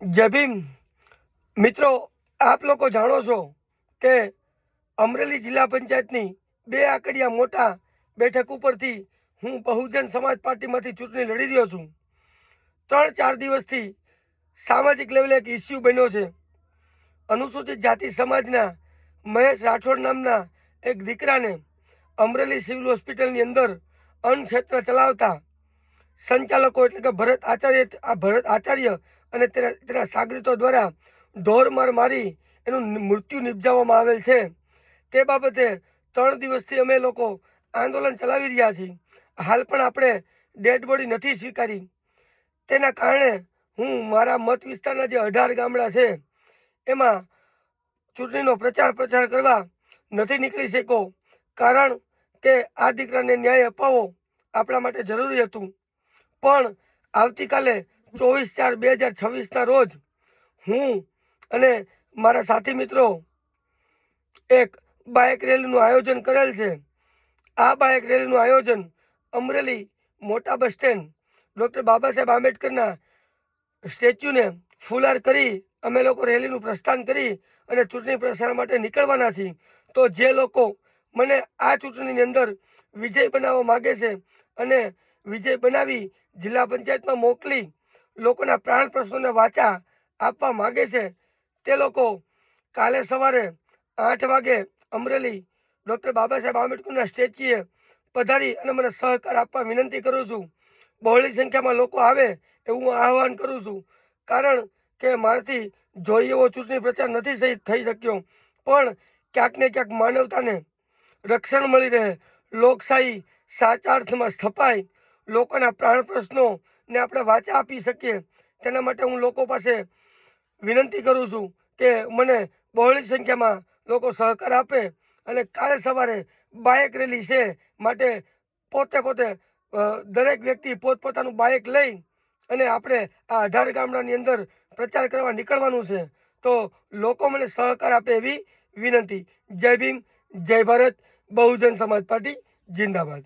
જય ભીમ મિત્રો, આપ લોકો જાણો છો કે અમરેલી જિલ્લા પંચાયતની 2 આંકડિયા મોટા બેઠક ઉપરથી હું બહુજન સમાજ પાર્ટીમાંથી ચૂંટણી લડી રહ્યો છું। 3-4 દિવસથી સામાજિક લેવલે એક ઇસ્યુ બન્યો છે। અનુસૂચિત જાતિ સમાજના મહેશ રાઠોડ નામના એક દીકરાને અમરેલી સિવિલ હોસ્પિટલની અંદર અન્નક્ષેત્ર ચલાવતા સંચાલકો એટલે કે ભરત આચાર્ય અને તેના સાગરીતો દ્વારા ઢોરમાર મારી એનું મૃત્યુ નિપજાવવામાં આવેલ છે। તે બાબતે 3 દિવસથી અમે લોકો આંદોલન ચલાવી રહ્યા છીએ। હાલ પણ આપણે ડેડ બોડી નથી સ્વીકારી। તેના કારણે હું મારા મત વિસ્તારના જે 18 ગામડા છે એમાં ચૂંટણીનો પ્રચાર કરવા નથી નીકળી શક્યો, કારણ કે આ દીકરાને ન્યાય અપાવવો આપણા માટે જરૂરી હતું। પણ આવતીકાલે 24/4/2026ના રોજ હું અને મારા સાથી મિત્રો એક બાઇક રેલીનું આયોજન કરેલ છે। આ બાઇક રેલીનું આયોજન અમરેલી મોટા bus stand doctor Baba Saheb આંબેડકરના સ્ટેચ્યુને ફુલાર કરી અમે લોકો રેલીનું પ્રસ્થાન કરી અને ચૂંટણી પ્રચાર માટે નીકળવાના છીએ। તો જે લોકો મને આ ચૂંટણીની અંદર વિજય બનાવવા માગે છે અને વિજય બનાવી જિલ્લા પંચાયતમાં મોકલી લોકોના પ્રાણ પ્રશ્નોને વાચા આપવા માગે છે, તે લોકો કાલે સવારે 8 વાગે અમરેલી ડૉક્ટર બાબા સાહેબ આંબેડકરના સ્ટેચ્યુએ પધારી અને મને સહકાર આપવા વિનંતી કરું છું। બહોળી સંખ્યામાં લોકો આવે એવું હું આહવાન કરું છું, કારણ કે મારાથી જોઈએ એવો ચૂંટણી પ્રચાર નથી થઈ શક્યો। પણ ક્યાંક ને ક્યાંક માનવતાને રક્ષણ મળી રહે, લોકશાહી સાચા અર્થમાં સ્થપાય, લોકોના પ્રાણ પ્રશ્નોને આપણે વાચા આપી શકીએ, તેના માટે હું લોકો પાસે વિનંતી કરું છું કે મને બહોળી સંખ્યામાં લોકો સહકાર આપે અને કાલે સવારે બાઇક રેલી છે માટે પોતે દરેક વ્યક્તિ પોતપોતાનું બાઇક લઈ અને આપણે આ 18 ગામડાની અંદર પ્રચાર કરવા નીકળવાનું છે। તો લોકો મને સહકાર આપે એવી વિનંતી। જય ભીમ, જય ભારત, બહુજન સમાજ પાર્ટી જિંદાબાદ।